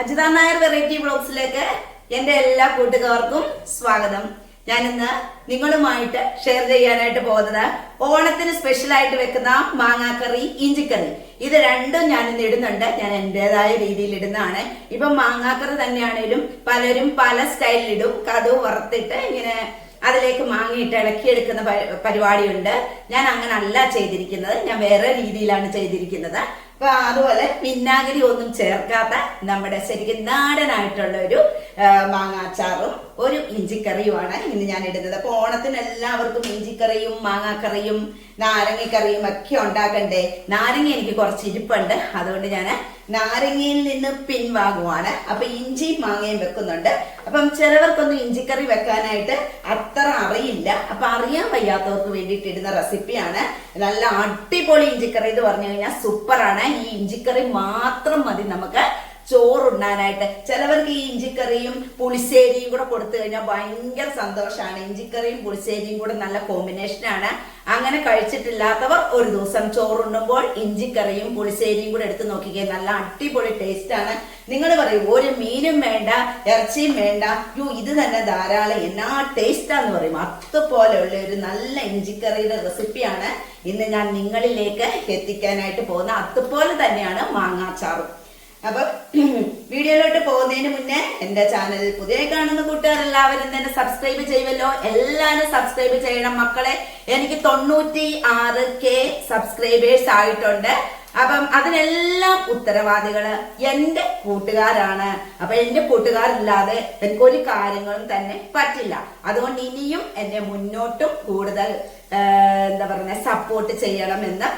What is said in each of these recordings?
Ajitha Nair variety വ്ളോഗ്സിലേക്ക് എൻ്റെ എല്ലാ കൂട്ടുകാർക്കും സ്വാഗതം. ഞാനിന്ന് നിങ്ങളുമായിട്ട് ഷെയർ ചെയ്യാനായിട്ട് പോകുന്നത് ഓണത്തിന് സ്പെഷ്യൽ ആയിട്ട് വെക്കുന്ന മാങ്ങാക്കറി, ഇഞ്ചിക്കറി. ഇത് രണ്ടും ഞാൻ ഇന്ന് ഇടുന്നുണ്ട്. ഞാൻ എൻ്റെതായ രീതിയിൽ ഇടുന്നതാണ്. ഇപ്പം മാങ്ങാക്കറി തന്നെയാണേലും പലരും പല സ്റ്റൈലിലിടും. കടുക് വറുത്തിട്ട് ഇങ്ങനെ അതിലേക്ക് മാങ്ങയിട്ട് ഇളക്കിയെടുക്കുന്ന പരിപാടിയുണ്ട്. ഞാൻ അങ്ങനെ അല്ല ചെയ്തിരിക്കുന്നത്. ഞാൻ വേറെ രീതിയിലാണ് ചെയ്തിരിക്കുന്നത്. അപ്പൊ അതുപോലെ വിനാഗിരി ഒന്നും ചേർക്കാത്ത നമ്മുടെ ശരിക്കും നാടനായിട്ടുള്ള ഒരു മാങ്ങാച്ചാറും ഒരു ഇഞ്ചിക്കറിയുമാണ് ഇന്ന് ഞാൻ ഇടുന്നത്. അപ്പൊ ഓണത്തിന് എല്ലാവർക്കും ഇഞ്ചിക്കറിയും മാങ്ങാക്കറിയും നാരങ്ങക്കറിയും ഒക്കെ ഉണ്ടാക്കണ്ടേ. നാരങ്ങ എനിക്ക് കുറച്ച് ഇരിപ്പുണ്ട്, അതുകൊണ്ട് ഞാൻ നാരങ്ങയിൽ നിന്ന് പിൻവാങ്ങുവാണ്. അപ്പൊ ഇഞ്ചിയും മാങ്ങയും വെക്കുന്നുണ്ട്. അപ്പം ചിലവർക്കൊന്നും ഇഞ്ചിക്കറി വെക്കാനായിട്ട് അത്ര അറിയില്ല. അപ്പൊ അറിയാൻ വയ്യാത്തവർക്ക് വേണ്ടിയിട്ട് ഇടുന്ന റെസിപ്പിയാണ്. നല്ല അടിപൊളി ഇഞ്ചിക്കറി എന്ന് പറഞ്ഞു കഴിഞ്ഞാൽ സൂപ്പറാണ്. ഈ ഇഞ്ചിക്കറി മാത്രം മതി നമുക്ക് ചോറുണ്ണാനായിട്ട്. ചിലവർക്ക് ഈ ഇഞ്ചിക്കറിയും പുളിശ്ശേരിയും കൂടെ കൊടുത്തു കഴിഞ്ഞാൽ ഭയങ്കര സന്തോഷമാണ്. ഇഞ്ചിക്കറിയും പുളിശ്ശേരിയും കൂടെ നല്ല കോമ്പിനേഷനാണ്. അങ്ങനെ കഴിച്ചിട്ടില്ലാത്തവർ ഒരു ദിവസം ചോറുണ്ണുമ്പോൾ ഇഞ്ചിക്കറിയും പുളിശ്ശേരിയും കൂടെ എടുത്ത് നോക്കിക്കേ, നല്ല അടിപൊളി ടേസ്റ്റ് ആണ്. നിങ്ങൾ പറയും ഒരു മീനും വേണ്ട, ഇറച്ചിയും വേണ്ട, ഇത് തന്നെ ധാരാളം, എന്നാ ടേസ്റ്റാന്ന് പറയും. അതുപോലെയുള്ള ഒരു നല്ല ഇഞ്ചിക്കറിയുടെ റെസിപ്പിയാണ് ഇന്ന് ഞാൻ നിങ്ങളിലേക്ക് എത്തിക്കാനായിട്ട് പോകുന്നത്. അതുപോലെ തന്നെയാണ് മാങ്ങാച്ചാറും. അപ്പൊ വീഡിയോയിലോട്ട് പോകുന്നതിന് മുന്നേ എന്റെ ചാനൽ പുതിയ കാണുന്ന കൂട്ടുകാരെല്ലാവരും തന്നെ സബ്സ്ക്രൈബ് ചെയ്യുമല്ലോ. എല്ലാവരും സബ്സ്ക്രൈബ് ചെയ്യണം മക്കളെ. എനിക്ക് 96K സബ്സ്ക്രൈബേഴ്സ് ആയിട്ടുണ്ട്. അപ്പം അതിനെല്ലാം ഉത്തരവാദികള് എന്റെ കൂട്ടുകാരാണ്. അപ്പൊ എന്റെ കൂട്ടുകാരില്ലാതെ എനിക്കൊരു കാര്യങ്ങളും തന്നെ പറ്റില്ല. അതുകൊണ്ട് ഇനിയും എന്നെ മുന്നോട്ടും കൂടുതൽ സപ്പോർട്ട് ചെയ്യണമെന്ന്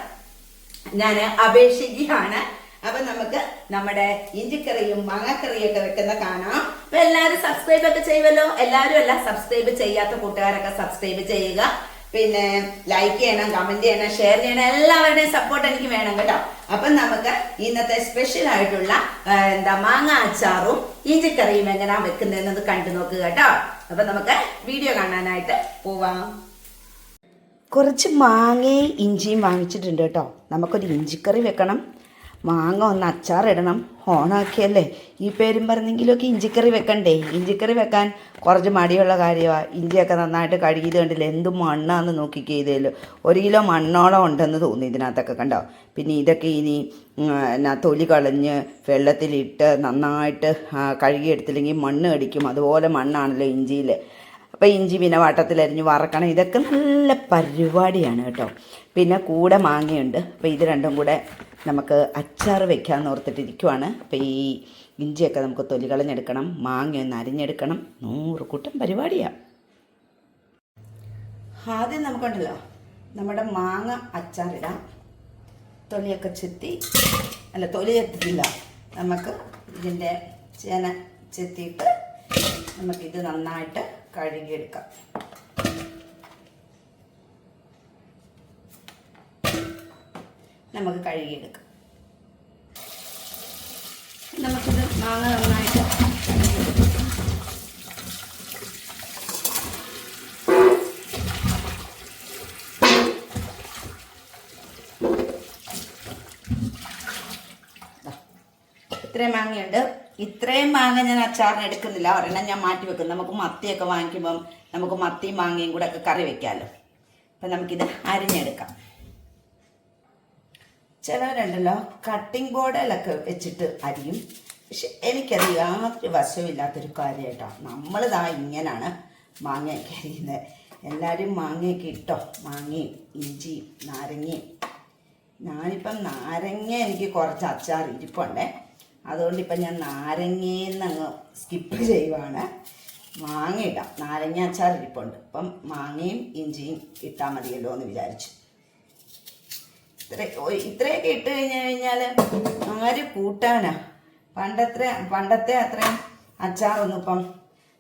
ഞാൻ അപേക്ഷിക്കുകയാണ്. അപ്പൊ നമുക്ക് നമ്മുടെ ഇഞ്ചിക്കറിയും മാങ്ങാക്കറിയും ഒക്കെ വെക്കുന്ന കാണാം. അപ്പൊ എല്ലാവരും സബ്സ്ക്രൈബ് ഒക്കെ ചെയ്യുമല്ലോ. എല്ലാവരും അല്ല, സബ്സ്ക്രൈബ് ചെയ്യാത്ത കൂട്ടുകാരൊക്കെ സബ്സ്ക്രൈബ് ചെയ്യുക. പിന്നെ ലൈക്ക് ചെയ്യണം, കമന്റ് ചെയ്യണം, ഷെയർ ചെയ്യണം. എല്ലാവരുടെയും സപ്പോർട്ട് എനിക്ക് വേണം കേട്ടോ. അപ്പൊ നമുക്ക് ഇന്നത്തെ സ്പെഷ്യൽ ആയിട്ടുള്ള മാങ്ങ അച്ചാറും ഇഞ്ചിക്കറിയും എങ്ങനെയാ വെക്കുന്നതെന്നത് കണ്ടു നോക്കുക കേട്ടോ. അപ്പൊ നമുക്ക് വീഡിയോ കാണാനായിട്ട് പോവാം. കുറച്ച് മാങ്ങയും ഇഞ്ചിയും വാങ്ങിച്ചിട്ടുണ്ട് കേട്ടോ. നമുക്കൊരു ഇഞ്ചിക്കറി വെക്കണം, മാങ്ങ ഒന്ന് അച്ചാറിടണം. ഓണമൊക്കെയല്ലേ, ഈ പേരും പറഞ്ഞെങ്കിലൊക്കെ ഇഞ്ചിക്കറി വെക്കണ്ടേ. ഇഞ്ചിക്കറി വെക്കാൻ കുറച്ച് മടിയുള്ള കാര്യമാണ്. ഇഞ്ചിയൊക്കെ നന്നായിട്ട് കഴുകിയത് കണ്ടില്ല, എന്ത് മണ്ണാന്ന് നോക്കിക്കേ. ഇതിൽ 1 കിലോ മണ്ണോളം ഉണ്ടെന്ന് തോന്നി ഇതിനകത്തൊക്കെ, കണ്ടോ. പിന്നെ ഇതൊക്കെ ഇനി തൊലി കളഞ്ഞ് വെള്ളത്തിലിട്ട് നന്നായിട്ട് കഴുകിയെടുത്തില്ലെങ്കിൽ മണ്ണ് കടിക്കും. അതുപോലെ മണ്ണാണല്ലോ ഇഞ്ചിയിൽ. അപ്പോൾ ഇഞ്ചി പിന്നെ വട്ടത്തിലരിഞ്ഞ് വറക്കണം. ഇതൊക്കെ നല്ല പരിപാടിയാണ് കേട്ടോ. പിന്നെ കൂടെ മാങ്ങയുണ്ട്. അപ്പോൾ ഇത് രണ്ടും കൂടെ നമുക്ക് അച്ചാർ വെക്കാമെന്ന് ഓർത്തിട്ടിരിക്കുവാണ്. അപ്പോൾ ഈ ഇഞ്ചിയൊക്കെ നമുക്ക് തൊലി കളഞ്ഞെടുക്കണം, മാങ്ങ ഒന്ന് അരിഞ്ഞെടുക്കണം. 100 കൂട്ടം പരിപാടിയാണ്. ആദ്യം നമുക്കുണ്ടല്ലോ നമ്മുടെ മാങ്ങ അച്ചാറിടാം. തൊലിയൊക്കെ തൊലി ചെത്തില്ല, നമുക്ക് ഇതിൻ്റെ ചേന ചെത്തിയിട്ട് നമുക്കിത് നന്നായിട്ട് കഴുകിയെടുക്കാം. നമുക്ക് കഴുകിയെടുക്കാം. നമുക്കിത് മാങ്ങ നന്നായിട്ട് ഇത്രയും മാങ്ങയുണ്ട്. ഇത്രയും മാങ്ങ ഞാൻ അച്ചാറിന് എടുക്കുന്നില്ല, ഒരെണ്ണം ഞാൻ മാറ്റി വെക്കും. നമുക്ക് മത്തിയൊക്കെ വാങ്ങിക്കുമ്പം നമുക്ക് മത്തിയും മാങ്ങയും കൂടെ ഒക്കെ കറി വെക്കാമല്ലോ. അപ്പം നമുക്കിത് അരിഞ്ഞെടുക്കാം. ചിലവരുണ്ടല്ലോ കട്ടിംഗ് ബോർഡിലൊക്കെ വെച്ചിട്ട് അരിയും. പക്ഷെ എനിക്കത് യാതൊരു വശമില്ലാത്തൊരു കാര്യമായിട്ടോ. നമ്മളിതാ ഇങ്ങനെയാണ് മാങ്ങയൊക്കെ അരിയുന്നത്. എല്ലാവരും മാങ്ങയൊക്കെ ഇട്ടോ, മാങ്ങയും ഇഞ്ചിയും നാരങ്ങയും. ഞാനിപ്പം നാരങ്ങ എനിക്ക് കുറച്ച് അച്ചാർ ഇരിപ്പുണ്ടേ, അതുകൊണ്ട് ഇപ്പം ഞാൻ നാരങ്ങയെന്ന് അങ്ങ് സ്കിപ്പ് ചെയ്യുവാണ്. മാങ്ങ ഇടാം, നാരങ്ങ അച്ചാർ ഇരിപ്പുണ്ട്. അപ്പം മാങ്ങയും ഇഞ്ചിയും ഇട്ടാൽ മതിയല്ലോ എന്ന് വിചാരിച്ചു. ഇത്രയൊക്കെ ഇട്ട് കഴിഞ്ഞാൽ ആര് കൂട്ടാനാ. പണ്ടത്തെ അത്രയും അച്ചാറൊന്നും ഇപ്പം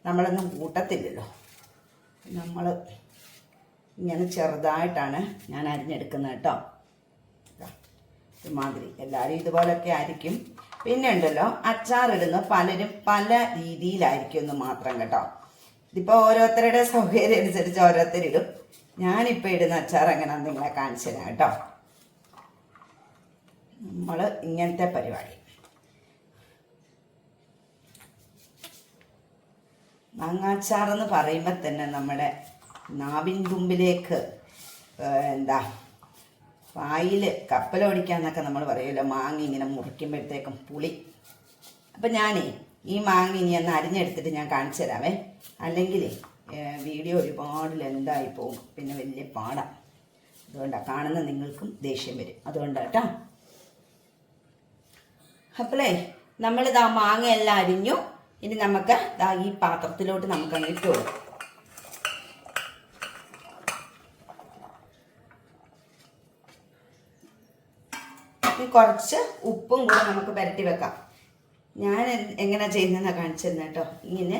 നമ്മളൊന്നും കൂട്ടത്തില്ലല്ലോ. നമ്മൾ ഇങ്ങനെ ചെറുതായിട്ടാണ് ഞാൻ അരിഞ്ഞെടുക്കുന്നത് കേട്ടോ. ഇതുമാതിരി എല്ലാവരും ഇതുപോലൊക്കെ ആയിരിക്കും. പിന്നെ ഉണ്ടല്ലോ അച്ചാറിടുന്ന പലരും പല രീതിയിലായിരിക്കും എന്ന് മാത്രം കേട്ടോ. ഇതിപ്പോൾ ഓരോരുത്തരുടെ സൗകര്യം അനുസരിച്ച് ഓരോരുത്തരിടും. ഞാനിപ്പോൾ ഇടുന്ന അച്ചാർ എങ്ങനെയാണെന്ന് നിങ്ങളെ കാണിച്ചു തരാം കേട്ടോ. നമ്മൾ ഇങ്ങനത്തെ പരിപാടി മാങ്ങാച്ചാറെന്ന് പറയുമ്പോൾ തന്നെ നമ്മുടെ നാവിൻ തുമ്പിലേക്ക് എന്താ വായിൽ കപ്പലോടിക്കാന്നൊക്കെ നമ്മൾ പറയുമല്ലോ, മാങ്ങ ഇങ്ങനെ മുറിക്കുമ്പോഴത്തേക്കും പുളി. അപ്പം ഞാനേ ഈ മാങ്ങ ഇനി ഒന്ന് അരിഞ്ഞെടുത്തിട്ട് ഞാൻ കാണിച്ചു തരാമേ. അല്ലെങ്കിൽ വീഡിയോ ഒരുപാട് ലെന്തായി പോകും, പിന്നെ വലിയ പാടാണ്. അതുകൊണ്ടാണ് കാണുന്ന നിങ്ങൾക്കും ദേഷ്യം വരും, അതുകൊണ്ടാണ് കേട്ടോ. അപ്പോളേ നമ്മളിതാ മാങ്ങ എല്ലാം അരിഞ്ഞു. ഇനി നമുക്ക് ഈ പാത്രത്തിലോട്ട് നമുക്കങ്ങ് ഇട്ട് കൊടുക്കും. കുറച്ച് ഉപ്പും കൂടെ നമുക്ക് പുരട്ടി വെക്കാം. ഞാൻ എങ്ങനെ ചെയ്യുന്നതെന്ന് കാണിച്ചു തന്നെ കേട്ടോ. ഇങ്ങനെ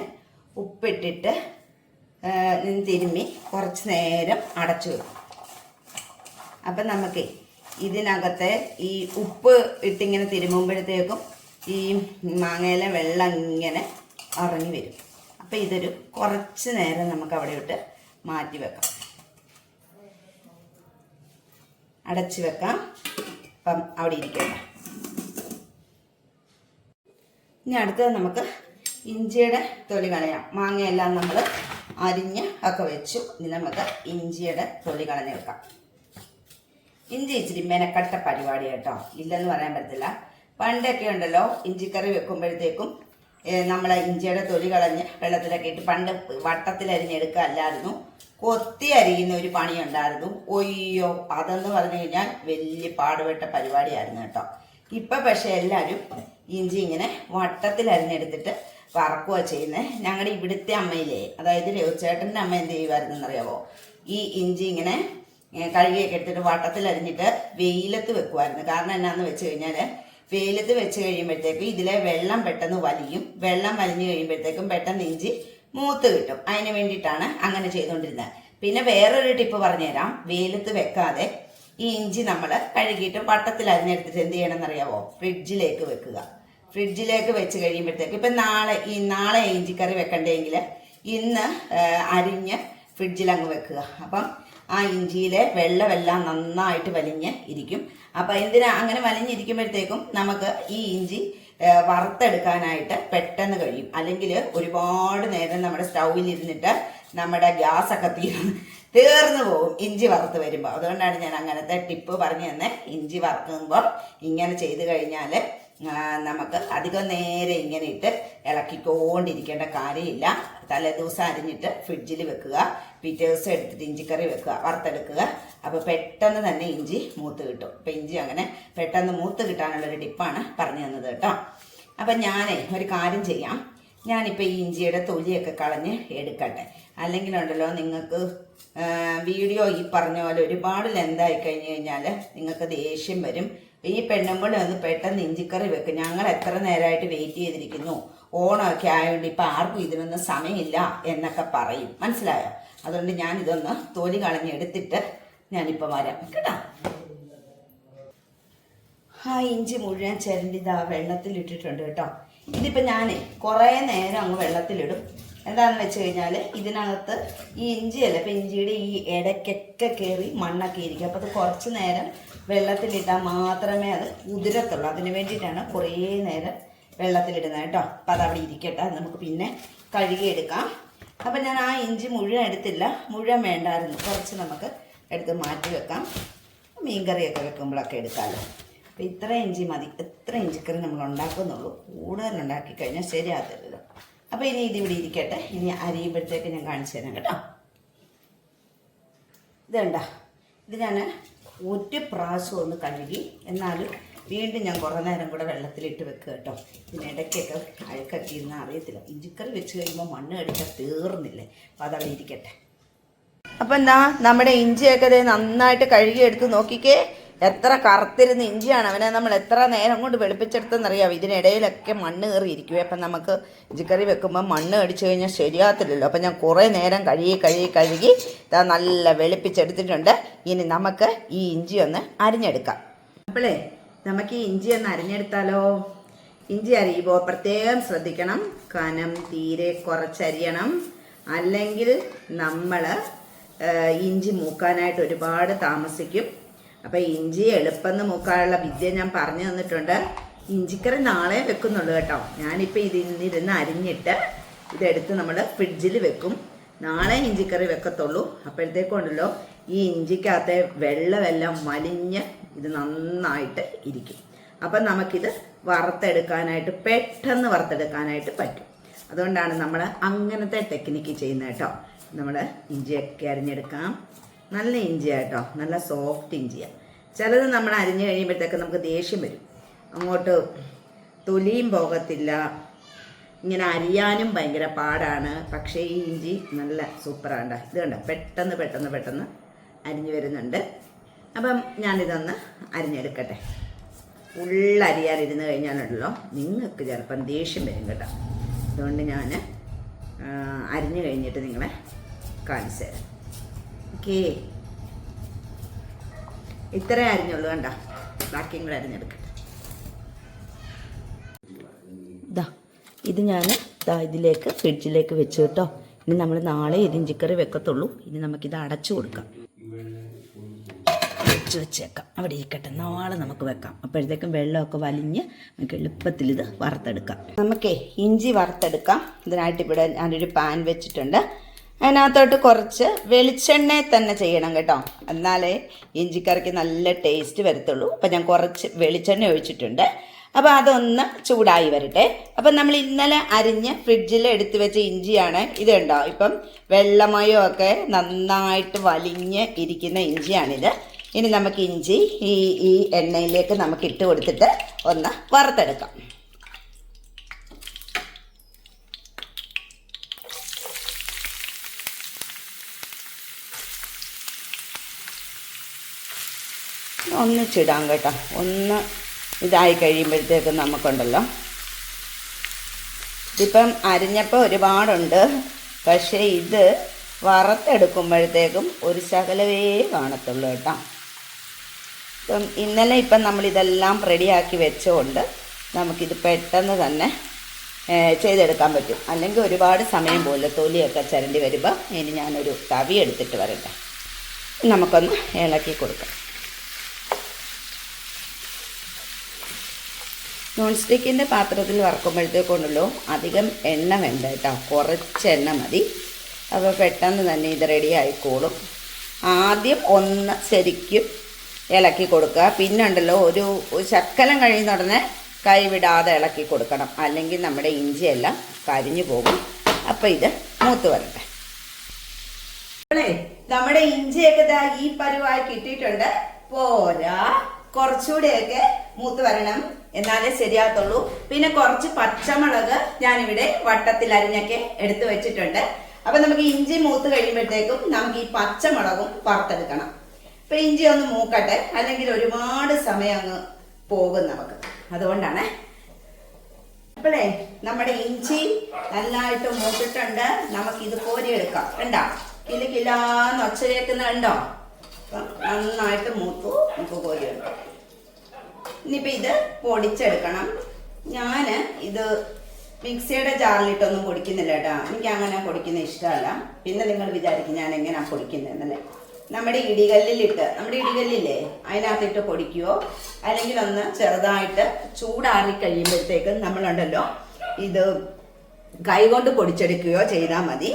ഉപ്പിട്ടിട്ട് തിരുമ്മി കുറച്ച് നേരം അടച്ചു വെക്കും. അപ്പം നമുക്ക് ഇതിനകത്തെ ഈ ഉപ്പ് ഇട്ടിങ്ങനെ തിരുമുമ്പോഴത്തേക്കും ഈ മാങ്ങയിലെ വെള്ളം ഇങ്ങനെ ഇറങ്ങി വരും. അപ്പം ഇതൊരു കുറച്ച് നേരം നമുക്ക് അവിടെ ഇട്ട് മാറ്റി വെക്കാം, അടച്ചു വെക്കാം. അപ്പം അവിടെ ഇരിക്കട്ടെ. ഇനി അടുത്തത് നമുക്ക് ഇഞ്ചിയുടെ തൊലി കളയാം. മാങ്ങയെല്ലാം നമ്മൾ അരിഞ്ഞ് ഒക്കെ വെച്ചു. ഇനി നമുക്ക് ഇഞ്ചിയുടെ തൊലി കളഞ്ഞ് വെക്കാം. ഇഞ്ചി ഇച്ചിരി മെനക്കട്ട പരിപാടി കേട്ടോ, ഇല്ലെന്ന് പറയാൻ പറ്റില്ല. പണ്ടൊക്കെ ഉണ്ടല്ലോ ഇഞ്ചിക്കറി വെക്കുമ്പോഴത്തേക്കും നമ്മൾ ഇഞ്ചിയുടെ തൊലി കളഞ്ഞ് വെള്ളത്തിലൊക്കെ ഇട്ട് പണ്ട് വട്ടത്തിലരിഞ്ഞെടുക്കുക അല്ലായിരുന്നു, കൊത്തി അരിയുന്ന ഒരു പണിയുണ്ടായിരുന്നു. ഒയ്യോ, അതെന്ന് പറഞ്ഞു കഴിഞ്ഞാൽ വലിയ പാടുപെട്ട പരിപാടിയായിരുന്നു കേട്ടോ. ഇപ്പം പക്ഷേ എല്ലാവരും ഇഞ്ചി ഇങ്ങനെ വട്ടത്തിൽ അരിഞ്ഞെടുത്തിട്ട് വറക്കുക ചെയ്യുന്നത്. ഞങ്ങളുടെ ഇവിടുത്തെ അമ്മയിലേ, അതായത് രഘുചേട്ടൻ്റെ അമ്മ എന്ത് ചെയ്യുമായിരുന്നു എന്നറിയാമോ, ഈ ഇഞ്ചി ഇങ്ങനെ കഴുകിയൊക്കെ എടുത്തിട്ട് വട്ടത്തിൽ അരിഞ്ഞിട്ട് വെയിലത്ത് വെക്കുമായിരുന്നു. കാരണം എന്നാന്ന് വെച്ച് കഴിഞ്ഞാൽ വെയിലത്ത് വെച്ച് കഴിയുമ്പോഴത്തേക്കും ഇതിലെ വെള്ളം പെട്ടെന്ന് വലിയും. വെള്ളം വലിഞ്ഞു കഴിയുമ്പോഴത്തേക്കും പെട്ടെന്ന് ഇഞ്ചി മൂത്ത് കിട്ടും. അതിന് വേണ്ടിയിട്ടാണ് അങ്ങനെ ചെയ്തുകൊണ്ടിരുന്നത്. പിന്നെ വേറൊരു ടിപ്പ് പറഞ്ഞുതരാം. വെയിലത്ത് വെക്കാതെ ഈ ഇഞ്ചി നമ്മൾ കഴുകിയിട്ട് വട്ടത്തിൽ അരിഞ്ഞെടുത്തിട്ട് എന്ത് ചെയ്യണമെന്നറിയാവോ, ഫ്രിഡ്ജിലേക്ക് വെക്കുക. ഫ്രിഡ്ജിലേക്ക് വെച്ച് കഴിയുമ്പോഴത്തേക്ക് ഇപ്പം നാളെ ഇഞ്ചിക്കറി വെക്കണ്ടെങ്കിൽ ഇന്ന് അരിഞ്ഞ് ഫ്രിഡ്ജിൽ അങ്ങ് വെക്കുക. അപ്പം ആ ഇഞ്ചിയിലെ വെള്ളമെല്ലാം നന്നായിട്ട് വലിഞ്ഞ് ഇരിക്കും. അപ്പം എന്തിനാ അങ്ങനെ വലിഞ്ഞിരിക്കുമ്പോഴത്തേക്കും നമുക്ക് ഈ ഇഞ്ചി വറുത്തെടുക്കാനായിട്ട് പെട്ടെന്ന് കഴിയും. അല്ലെങ്കിൽ ഒരുപാട് നേരം നമ്മുടെ സ്റ്റൗവിലിരുന്നിട്ട് നമ്മുടെ ഗ്യാസൊക്കെ തീർന്നു പോകും ഇഞ്ചി വറുത്ത് വരുമ്പോൾ. അതുകൊണ്ടാണ് ഞാൻ അങ്ങനത്തെ ടിപ്പ് പറഞ്ഞു തന്നെ. ഇഞ്ചി വറുക്കുമ്പോൾ ഇങ്ങനെ ചെയ്ത് കഴിഞ്ഞാൽ നമുക്ക് അധികം നേരം ഇങ്ങനെ ഇട്ട് ഇളക്കിക്കൊണ്ടിരിക്കേണ്ട കാര്യമില്ല. തലേദിവസം അരിഞ്ഞിട്ട് ഫ്രിഡ്ജിൽ വെക്കുക, പിറ്റേ ദിവസം എടുത്തിട്ട് ഇഞ്ചിക്കറി വെക്കുക, വറുത്തെടുക്കുക. അപ്പോൾ പെട്ടെന്ന് തന്നെ ഇഞ്ചി മൂത്ത് കിട്ടും. അപ്പം ഇഞ്ചി അങ്ങനെ പെട്ടെന്ന് മൂത്ത് കിട്ടാനുള്ളൊരു ടിപ്പാണ് പറഞ്ഞു തന്നത് കേട്ടോ. അപ്പം ഞാനേ ഒരു കാര്യം ചെയ്യാം. ഞാനിപ്പോൾ ഈ ഇഞ്ചിയുടെ തൊലിയൊക്കെ കളഞ്ഞ് എടുക്കട്ടെ. അല്ലെങ്കിലുണ്ടല്ലോ നിങ്ങൾക്ക് വീഡിയോ ഈ പറഞ്ഞ പോലെ ഒരുപാട് ലെന്തായി കഴിഞ്ഞ് കഴിഞ്ഞാൽ നിങ്ങൾക്ക് ദേഷ്യം വരും. ഈ പെണ്ണുമ്പോൾ ഒന്ന് പെട്ടെന്ന് ഇഞ്ചിക്കറി വെക്കും. ഞങ്ങൾ എത്ര നേരമായിട്ട് വെയിറ്റ് ചെയ്തിരിക്കുന്നു, ഓണമൊക്കെ ആയതുകൊണ്ട് ഇപ്പം ആർക്കും ഇതിനൊന്നും സമയമില്ല എന്നൊക്കെ പറയും. മനസ്സിലായോ? അതുകൊണ്ട് ഞാനിതൊന്ന് തൊലി കളഞ്ഞെടുത്തിട്ട് ഞാനിപ്പോൾ വരാം കേട്ടോ. ആ ഇഞ്ചി മുഴുവൻ ചിരണ്ടിതാ വെള്ളത്തിലിട്ടിട്ടുണ്ട് കേട്ടോ. ഇതിപ്പോൾ ഞാൻ കുറേ നേരം അങ്ങ് വെള്ളത്തിലിടും. എന്താണെന്ന് വെച്ച് കഴിഞ്ഞാൽ ഇതിനകത്ത് ഈ ഇഞ്ചിയല്ല, ഇപ്പം ഇഞ്ചിയുടെ ഈ ഇടയ്ക്കൊക്കെ കയറി മണ്ണൊക്കെ ഇരിക്കും. അപ്പോൾ അത് കുറച്ച് നേരം വെള്ളത്തിലിട്ടാൽ മാത്രമേ അത് കുതിരത്തുള്ളൂ. അതിന് വേണ്ടിയിട്ടാണ് കുറേ നേരം വെള്ളത്തിലിടുന്നത് കേട്ടോ. അപ്പോൾ അതവിടെ ഇരിക്കട്ടെ, നമുക്ക് പിന്നെ കഴുകിയെടുക്കാം. അപ്പം ഞാൻ ആ ഇഞ്ചി മുഴുവൻ എടുത്തില്ല, മുഴുവൻ വേണ്ടായിരുന്നു, കുറച്ച് നമുക്ക് എടുത്ത് മാറ്റി വെക്കാം. മീൻകറിയൊക്കെ വെക്കുമ്പോഴൊക്കെ എടുക്കാമല്ലോ. അപ്പോൾ ഇത്ര ഇഞ്ചി മതി. എത്ര ഇഞ്ചിക്കറി നമ്മൾ ഉണ്ടാക്കുന്നുള്ളൂ, കൂടുതലുണ്ടാക്കി കഴിഞ്ഞാൽ ശരിയാകത്തില്ലല്ലോ. അപ്പോൾ ഇനി ഇതിവിടെ ഇരിക്കട്ടെ. ഇനി അരിയുമ്പോഴത്തേക്ക് ഞാൻ കാണിച്ചു തരാം കേട്ടോ. ഇതുണ്ടോ, ഇത് ഞാൻ ഒരു പ്രാവശ്യം ഒന്ന് കഴുകി, എന്നാലും വീണ്ടും ഞാൻ കുറേ നേരം കൂടെ വെള്ളത്തിലിട്ട് വെക്കുക കേട്ടോ. ഇതിനിടയ്ക്കൊക്കെ അഴുക്കൊക്കെ ഇരുന്ന് അറിയത്തില്ല. ഇഞ്ചിക്കറി വെച്ച് കഴിയുമ്പോൾ മണ്ണ് കടിക്കാൻ തീർന്നില്ലേ. അപ്പോൾ അതവിടെ ഇരിക്കട്ടെ. അപ്പം എന്താ നമ്മുടെ ഇഞ്ചിയൊക്കെ നന്നായിട്ട് കഴുകിയെടുത്ത് നോക്കിക്കേ. എത്ര കറുത്തിരുന്ന ഇഞ്ചിയാണ്. അവനെ നമ്മൾ എത്ര നേരം കൊണ്ട് വെളുപ്പിച്ചെടുത്തെന്നറിയാം. ഇതിനിടയിലൊക്കെ മണ്ണ് കയറിയിരിക്കുവേ. അപ്പം നമുക്ക് ഇഞ്ചിക്കറി വെക്കുമ്പോൾ മണ്ണ് അടിച്ചു കഴിഞ്ഞാൽ ശരിയാകത്തില്ലല്ലോ. അപ്പം ഞാൻ കുറേ നേരം കഴുകി ഇതാ നല്ല വെളുപ്പിച്ചെടുത്തിട്ടുണ്ട്. ഇനി നമുക്ക് ഈ ഇഞ്ചി ഒന്ന് അരിഞ്ഞെടുക്കാം. അപ്പോളേ നമുക്ക് ഈ ഇഞ്ചി ഒന്ന് അരിഞ്ഞെടുത്താലോ. ഇഞ്ചി അരിയുമ്പോൾ പ്രത്യേകം ശ്രദ്ധിക്കണം, കനം തീരെ കുറച്ചരിയണം. അല്ലെങ്കിൽ നമ്മൾ ഇഞ്ചി മൂക്കാനായിട്ട് ഒരുപാട് താമസിക്കും. അപ്പം ഇഞ്ചി എളുപ്പം മൂക്കാനുള്ള വിദ്യ ഞാൻ പറഞ്ഞു തന്നിട്ടുണ്ട്. ഇഞ്ചിക്കറി നാളെ വെക്കുന്നുള്ളൂ കേട്ടോ. ഞാനിപ്പോൾ ഇതിരുന്ന് അരിഞ്ഞിട്ട് ഇതെടുത്ത് നമ്മൾ ഫ്രിഡ്ജിൽ വെക്കും. നാളെ ഇഞ്ചിക്കറി വെക്കത്തുള്ളൂ. അപ്പോഴത്തേക്കുണ്ടല്ലോ ഈ ഇഞ്ചിക്കകത്തെ വെള്ളമെല്ലാം വലിഞ്ഞ് ഇത് നന്നായിട്ട് ഇരിക്കും. അപ്പം നമുക്കിത് വറുത്തെടുക്കാനായിട്ട് പെട്ടെന്ന് വറുത്തെടുക്കാനായിട്ട് പറ്റും. അതുകൊണ്ടാണ് നമ്മൾ അങ്ങനത്തെ ടെക്നിക്ക് ചെയ്യുന്നത് കേട്ടോ. നമ്മൾ ഇഞ്ചിയൊക്കെ അരിഞ്ഞെടുക്കാം. നല്ല ഇഞ്ചിയാണ് കേട്ടോ, നല്ല സോഫ്റ്റ് ഇഞ്ചിയാണ്. ചിലത് നമ്മൾ അരിഞ്ഞ് കഴിയുമ്പോഴത്തേക്ക് നമുക്ക് ദേഷ്യം വരും, അങ്ങോട്ട് തൊലിയും പോകത്തില്ല, ഇങ്ങനെ അരിയാനും ഭയങ്കര പാടാണ്. പക്ഷേ ഈ ഇഞ്ചി നല്ല സൂപ്പറാണ്. ഇത് കണ്ട പെട്ടെന്ന് പെട്ടെന്ന് പെട്ടെന്ന് അരിഞ്ഞു വരുന്നുണ്ട്. അപ്പം ഞാനിതൊന്ന് അരിഞ്ഞെടുക്കട്ടെ. ഉള്ളരിയാനിരുന്ന് കഴിഞ്ഞാലുണ്ടല്ലോ നിങ്ങൾക്ക് ചിലപ്പം ദേഷ്യം വരും കേട്ടോ. അതുകൊണ്ട് ഞാൻ അരിഞ്ഞു കഴിഞ്ഞിട്ട് നിങ്ങളെ കാണിച്ചു തരാം. ഓക്കേ, ഇത്രേ അരിഞ്ഞുള്ളൂ കണ്ട. ബാക്കിയും കൂടെ അരിഞ്ഞെടുക്കട്ടെ. ഇത് ഞാൻ ഇതിലേക്ക് ഫ്രിഡ്ജിലേക്ക് വെച്ചു കേട്ടോ. ഇനി നമ്മൾ നാളെ ഇത് ഇഞ്ചിക്കറി വെക്കത്തുള്ളൂ. ഇനി നമുക്കിത് അടച്ചു കൊടുക്കാം, വെച്ചേക്കാം. അവിടെ ഇരിക്കട്ടെ, നാളെ നമുക്ക് വെക്കാം. അപ്പോഴത്തേക്കും വെള്ളമൊക്കെ വലിഞ്ഞ് നമുക്ക് എളുപ്പത്തിൽ ഇത് വറുത്തെടുക്കാം. നമുക്കേ ഇഞ്ചി വറുത്തെടുക്കാം. ഇതിനായിട്ട് ഇവിടെ ഞാനൊരു പാൻ വെച്ചിട്ടുണ്ട്. അതിനകത്തോട്ട് കുറച്ച് വെളിച്ചെണ്ണ തന്നെ ചെയ്യണം കേട്ടോ, എന്നാലേ ഇഞ്ചിക്കറിക്ക് നല്ല ടേസ്റ്റ് വരത്തുള്ളൂ. അപ്പം ഞാൻ കുറച്ച് വെളിച്ചെണ്ണ ഒഴിച്ചിട്ടുണ്ട്. അപ്പോൾ അതൊന്ന് ചൂടായി വരട്ടെ. അപ്പം നമ്മൾ ഇന്നലെ അരിഞ്ഞ് ഫ്രിഡ്ജിൽ എടുത്ത് വെച്ച ഇഞ്ചിയാണ് ഇത്. കണ്ടോ, ഇപ്പം വെള്ളമയമൊക്കെ നന്നായിട്ട് വലിഞ്ഞ് ഇരിക്കുന്ന ഇഞ്ചിയാണിത്. ഇനി നമുക്ക് ഇഞ്ചി ഈ എണ്ണയിലേക്ക് നമുക്ക് ഇട്ട് കൊടുത്തിട്ട് ഒന്ന് വറുത്തെടുക്കാം. ഒന്നിച്ചിടാം കേട്ടോ. ഒന്ന് ഇതായി കഴിയുമ്പോഴത്തേക്കും നമുക്കുണ്ടല്ലോ, ഇതിപ്പം അരിഞ്ഞപ്പോൾ ഒരുപാടുണ്ട്, പക്ഷേ ഇത് വറുത്തെടുക്കുമ്പോഴത്തേക്കും ഒരു ശകലവേ കാണത്തുള്ളൂ കേട്ടോ. ഇപ്പം ഇന്നലെ നമ്മളിതെല്ലാം റെഡിയാക്കി വെച്ചുകൊണ്ട് നമുക്കിത് പെട്ടെന്ന് തന്നെ ചെയ്തെടുക്കാൻ പറ്റും. അല്ലെങ്കിൽ ഒരുപാട് സമയം പോലെ തൊലിയൊക്കെ ചിരണ്ടി വരുമ്പോൾ ഇനി ഞാനൊരു തവി എടുത്തിട്ട് വരട്ടെ. നമുക്കൊന്ന് ഇളക്കി കൊടുക്കാം. നോൺ സ്റ്റിക്കിൻ്റെ പാത്രത്തിൽ വറക്കുമ്പോഴത്തേക്കൊണ്ടല്ലോ അധികം എണ്ണ വേണ്ട കേട്ടോ, കുറച്ച് എണ്ണ മതി. അപ്പോൾ പെട്ടെന്ന് തന്നെ ഇത് റെഡി ആയിക്കോളും. ആദ്യം ഒന്ന് ശരിക്കും ഇളക്കി കൊടുക്കുക. പിന്നെ ഉണ്ടല്ലോ ഒരു ശക്കലം കഴിയുന്ന ഉടനെ കൈവിടാതെ ഇളക്കി കൊടുക്കണം, അല്ലെങ്കിൽ നമ്മുടെ ഇഞ്ചിയെല്ലാം കരിഞ്ഞു പോകും. അപ്പോൾ ഇത് മൂത്ത് വരട്ടെ. നമ്മുടെ ഇഞ്ചിയൊക്കെ ഈ പരുവായി കിട്ടിയിട്ടുണ്ട്. പോരാ, കുറച്ചുകൂടെയൊക്കെ മൂത്ത് വരണം, എന്നാലേ ശരിയാകത്തുള്ളൂ. പിന്നെ കുറച്ച് പച്ചമുളക് ഞാനിവിടെ വട്ടത്തിൽ അരിഞ്ഞൊക്കെ എടുത്തു വെച്ചിട്ടുണ്ട്. അപ്പൊ നമുക്ക് ഇഞ്ചി മൂത്ത് കഴിയുമ്പോഴത്തേക്കും നമുക്ക് ഈ പച്ചമുളകും വറുത്തെടുക്കണം. അപ്പൊ ഇഞ്ചി ഒന്ന് മൂക്കട്ടെ, അല്ലെങ്കിൽ ഒരുപാട് സമയം അങ്ങ് പോകും നമുക്ക്. അതുകൊണ്ടാണ്. അപ്പോഴേ നമ്മുടെ ഇഞ്ചി നന്നായിട്ട് മൂത്തിട്ടുണ്ട്. നമുക്കിത് കോരിയെടുക്കാം. കണ്ടോ, കിലാന്ന് ഒച്ച കേൾക്കുന്നുണ്ടോ? അപ്പം നന്നായിട്ട് മൂത്തു. നമുക്ക് കോരിയെടുക്കാം. ഇനിയിപ്പോൾ ഇത് പൊടിച്ചെടുക്കണം. ഞാൻ ഇത് മിക്സിയുടെ ജാറിലിട്ടൊന്നും പൊടിക്കുന്നില്ല കേട്ടോ. എനിക്ക് അങ്ങനെ പൊടിക്കുന്ന ഇഷ്ടമല്ല. പിന്നെ നിങ്ങൾ വിചാരിക്കും ഞാൻ എങ്ങനെയാണ് പൊടിക്കുന്നതെന്നല്ലേ. നമ്മുടെ ഇടികല്ലില്ലേ അതിനകത്തിട്ട് പൊടിക്കുകയോ അല്ലെങ്കിൽ ഒന്ന് ചെറുതായിട്ട് ചൂടാറി കഴിയുമ്പോഴത്തേക്കും നമ്മളുണ്ടല്ലോ ഇത് കൈകൊണ്ട് പൊടിച്ചെടുക്കുകയോ ചെയ്താൽ മതി.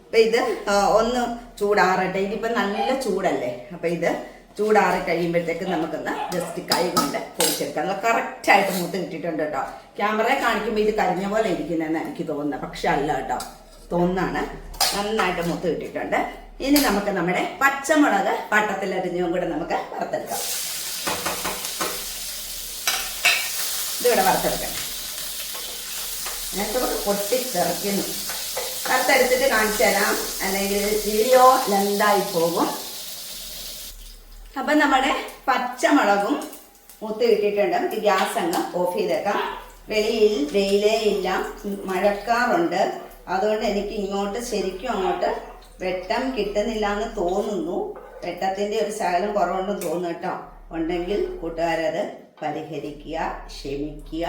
അപ്പം ഇത് ഒന്ന് ചൂടാറട്ടെ. ഇതിപ്പം നല്ല ചൂടല്ലേ. അപ്പം ഇത് ചൂടാറി കഴിയുമ്പോഴത്തേക്ക് നമുക്കൊന്ന് ജസ്റ്റ് കൈ കൊണ്ട് പൊടിച്ചെടുക്കാം. നല്ല കറക്റ്റായിട്ട് മൂത്ത് കിട്ടിയിട്ടുണ്ട് കേട്ടോ. ക്യാമറയെ കാണിക്കുമ്പോൾ ഇത് കരിഞ്ഞ പോലെ ഇരിക്കുന്നതെന്ന് എനിക്ക് തോന്നുന്നത്, പക്ഷെ അല്ല കേട്ടോ, തോന്നാണ്. നന്നായിട്ട് മൂത്ത് കിട്ടിയിട്ടുണ്ട്. ഇനി നമുക്ക് നമ്മുടെ പച്ചമുളക് വട്ടത്തിലരിഞ്ഞും കൂടെ നമുക്ക് വറുത്തെടുക്കാം. ഇതിവിടെ വറുത്തെടുക്കണം. നേരത്തെ പൊട്ടിച്ചിറക്കുന്നു. വറുത്തെടുത്തിട്ട് കാണിച്ചു തരാം, അല്ലെങ്കിൽ വീഡിയോ ലെന്തായി പോകും. അപ്പം നമ്മുടെ പച്ചമുളകും മൂത്ത് കിട്ടിയിട്ടുണ്ട്. നമുക്ക് ഗ്യാസ് അങ്ങ് ഓഫ് ചെയ്തേക്കാം. വെളിയിൽ വെയിലേ ഇല്ല, മഴക്കാറുണ്ട്. അതുകൊണ്ട് എനിക്ക് ഇങ്ങോട്ട് ശരിക്കും അങ്ങോട്ട് വെട്ടം കിട്ടുന്നില്ല എന്ന് തോന്നുന്നു. വെട്ടത്തിൻ്റെ ഒരു ശകലം കുറവുണ്ടെന്ന് തോന്നുന്നു കേട്ടോ. ഉണ്ടെങ്കിൽ കൂട്ടുകാരത് പരിഹരിക്കുക, ക്ഷമിക്കുക.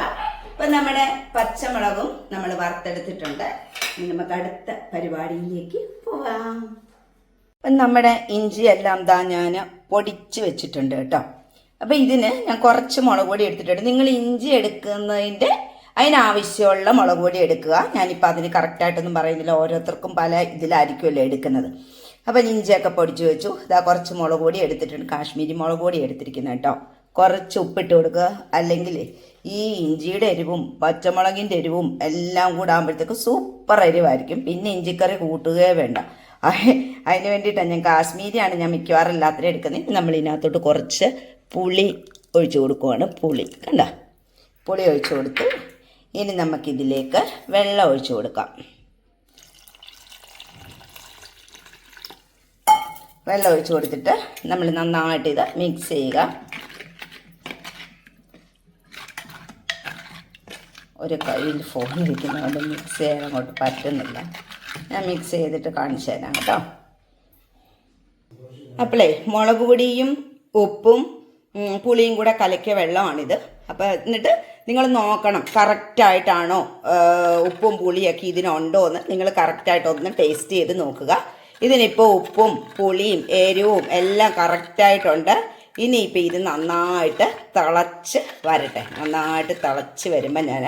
അപ്പം നമ്മുടെ പച്ചമുളകും നമ്മൾ വറുത്തെടുത്തിട്ടുണ്ട്. ഇനി നമുക്ക് അടുത്ത പരിപാടിയിലേക്ക് പോവാം. അപ്പം നമ്മുടെ ഇഞ്ചിയെല്ലാം ഞാൻ പൊടിച്ച് വെച്ചിട്ടുണ്ട് കേട്ടോ. അപ്പം ഇതിന് ഞാൻ കുറച്ച് മുളക് പൊടി എടുത്തിട്ടുണ്ട്. നിങ്ങൾ ഇഞ്ചി എടുക്കുന്നതിൻ്റെ അതിനാവശ്യമുള്ള മുളക് പൊടി എടുക്കുക. ഞാനിപ്പോൾ അതിന് കറക്റ്റായിട്ടൊന്നും പറയുന്നില്ല, ഓരോരുത്തർക്കും പല ഇതിലായിരിക്കുമല്ലോ എടുക്കുന്നത്. അപ്പം ഇഞ്ചിയൊക്കെ പൊടിച്ച് വെച്ചു. ഇതാ കുറച്ച് മുളക് പൊടി എടുത്തിട്ടുണ്ട്, കാശ്മീരി മുളക് പൊടി എടുത്തിരിക്കുന്നത് കേട്ടോ. കുറച്ച് ഉപ്പിട്ട് കൊടുക്കുക, അല്ലെങ്കിൽ ഈ ഇഞ്ചിയുടെ എരിവും പച്ചമുളകിൻ്റെ എരിവും എല്ലാം കൂടെ ആകുമ്പോഴത്തേക്ക് സൂപ്പർ എരിവായിരിക്കും. പിന്നെ ഇഞ്ചിക്കറി കൂട്ടുകയേ വേണ്ട. അതിന് വേണ്ടിയിട്ടാണ് ഞാൻ കാശ്മീരിയാണ് ഞാൻ മിക്കവാറും എല്ലാത്തിനും എടുക്കുന്നത്. നമ്മൾ ഇതിനകത്തോട്ട് കുറച്ച് പുളി ഒഴിച്ചു കൊടുക്കുവാണ്. പുളി കണ്ട, പുളി ഒഴിച്ചു കൊടുത്തു. ഇനി നമുക്കിതിലേക്ക് വെള്ളം ഒഴിച്ചു കൊടുക്കാം. വെള്ളം ഒഴിച്ചു കൊടുത്തിട്ട് നമ്മൾ നന്നായിട്ട് ഇത് മിക്സ് ചെയ്യുക. ഒരു കയ്യിൽ ഫോൺ ഇരിക്കുന്നതുകൊണ്ട് മിക്സ് ചെയ്യാൻ അങ്ങോട്ട് പറ്റുന്നില്ല. ഞാൻ മിക്സ് ചെയ്തിട്ട് കാണിച്ചു തരാം കേട്ടോ. അപ്പോളേ മുളക് പൊടിയും ഉപ്പും പുളിയും കൂടെ കലക്കിയ വെള്ളമാണിത്. അപ്പോൾ എന്നിട്ട് നിങ്ങൾ നോക്കണം കറക്റ്റായിട്ടാണോ ഉപ്പും പുളിയൊക്കെ ഇതിനുണ്ടോ എന്ന് നിങ്ങൾ കറക്റ്റായിട്ടൊന്ന് ടേസ്റ്റ് ചെയ്ത് നോക്കുക. ഇതിനിപ്പോൾ ഉപ്പും പുളിയും എരിവും എല്ലാം കറക്റ്റായിട്ടുണ്ട്. ഇനിയിപ്പോൾ ഇത് നന്നായിട്ട് തിളച്ച് വരട്ടെ. നന്നായിട്ട് തിളച്ച് വരുമ്പോൾ ഞാൻ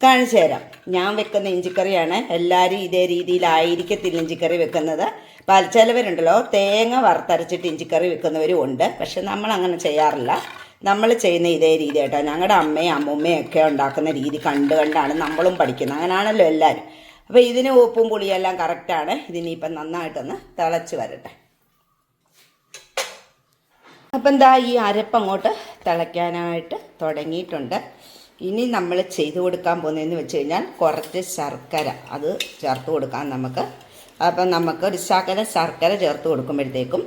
കാണിച്ചു തരാം. ഞാൻ വെക്കുന്ന ഇഞ്ചിക്കറിയാണ്. എല്ലാവരും ഇതേ രീതിയിലായിരിക്കത്തില്ല ഇഞ്ചിക്കറി വെക്കുന്നത്. ചിലവരുണ്ടല്ലോ തേങ്ങ വറുത്തരച്ചിട്ട് ഇഞ്ചിക്കറി വെക്കുന്നവരും ഉണ്ട്. പക്ഷെ നമ്മളങ്ങനെ ചെയ്യാറില്ല. നമ്മൾ ചെയ്യുന്ന ഇതേ രീതി കേട്ടോ. ഞങ്ങളുടെ അമ്മയും അമ്മൂമ്മയും ഒക്കെ ഉണ്ടാക്കുന്ന രീതി കണ്ടാണ് നമ്മളും പഠിക്കുന്നത്. അങ്ങനെയാണല്ലോ എല്ലാവരും. അപ്പോൾ ഇതിന് ഉപ്പും പുളിയെല്ലാം കറക്റ്റാണ്. ഇതിനിപ്പം നന്നായിട്ടൊന്ന് തിളച്ച് വരട്ടെ. അപ്പം എന്താ ഈ അരപ്പങ്ങോട്ട് തിളയ്ക്കാനായിട്ട് തുടങ്ങിയിട്ടുണ്ട്. ഇനി നമ്മൾ ചെയ്ത് കൊടുക്കാൻ പോകുന്നതെന്ന് വെച്ച് കഴിഞ്ഞാൽ കുറച്ച് ശർക്കര അത് ചേർത്ത് കൊടുക്കാം നമുക്ക്. അപ്പം നമുക്ക് ഒരു ശകലം ശർക്കര ചേർത്ത് കൊടുക്കുമ്പോഴത്തേക്കും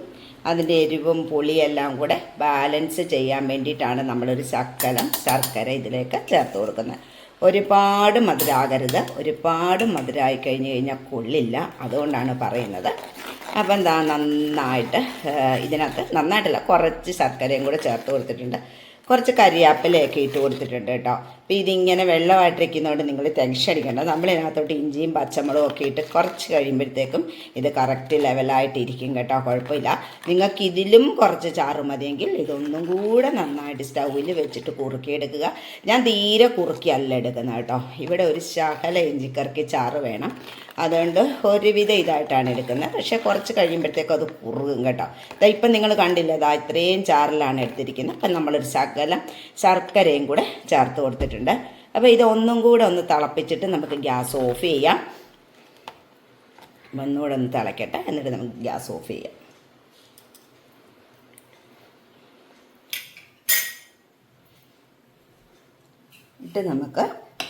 അതിൻ്റെ എരിവും പുളിയെല്ലാം കൂടെ ബാലൻസ് ചെയ്യാൻ വേണ്ടിയിട്ടാണ് നമ്മളൊരു ശകലം ശർക്കര ഇതിലേക്ക് ചേർത്ത് കൊടുക്കുന്നത്. ഒരുപാട് മധുരമാകരുത്. ഒരുപാട് മധുരമായി കഴിഞ്ഞാൽ കൊള്ളില്ല. അതുകൊണ്ടാണ് പറയുന്നത്. അപ്പം എന്താ നന്നായിട്ട് ഇതിനകത്ത് നന്നായിട്ടല്ല കുറച്ച് ശർക്കരയും കൂടെ ചേർത്ത് കൊടുത്തിട്ടുണ്ട്. കുറച്ച് കരിയാപ്പിലയൊക്കെ ഇട്ട് കൊടുത്തിട്ടുണ്ട് കേട്ടോ. അപ്പോൾ ഇതിങ്ങനെ വെള്ളമായിട്ടിരിക്കുന്നതുകൊണ്ട് നിങ്ങൾ ടെൻഷൻ അടിക്കേണ്ട. നമ്മളിതിനകത്തോട്ട് ഇഞ്ചിയും പച്ചമുളകും ഒക്കെ ഇട്ട് കുറച്ച് കഴിയുമ്പോഴത്തേക്കും ഇത് കറക്റ്റ് ലെവലായിട്ടിരിക്കും കേട്ടോ. കുഴപ്പമില്ല. നിങ്ങൾക്ക് ഇതിലും കുറച്ച് ചാറ് മതിയെങ്കിൽ ഇതൊന്നും കൂടെ നന്നായിട്ട് സ്റ്റൗവിൽ വെച്ചിട്ട് കുറുക്കിയെടുക്കുക. ഞാൻ തീരെ കുറുക്കിയല്ല എടുക്കുന്നത് കേട്ടോ. ഇവിടെ ഒരു ശകല ഇഞ്ചിക്കറിക്ക് ചാറ് വേണം. അതുകൊണ്ട് ഒരുവിധം ഇതായിട്ടാണ് എടുക്കുന്നത്. പക്ഷേ കുറച്ച് കഴിയുമ്പോഴത്തേക്കും അത് കുറുകും കേട്ടോ. ഇപ്പം നിങ്ങൾ കണ്ടില്ല, അതാ ഇത്രയും ചാറിലാണ് എടുത്തിരിക്കുന്നത്. അപ്പം നമ്മളൊരു ശകലം ശർക്കരയും കൂടെ ചേർത്ത് കൊടുത്തിട്ടുണ്ട്. അപ്പോൾ ഇതൊന്നും കൂടെ ഒന്ന് തിളപ്പിച്ചിട്ട് നമുക്ക് ഗ്യാസ് ഓഫ് ചെയ്യാം. ഒന്നുകൂടെ ഒന്ന് തിളക്കട്ടെ, എന്നിട്ട് നമുക്ക് ഗ്യാസ് ഓഫ് ചെയ്യാം. എന്നിട്ട് നമുക്ക്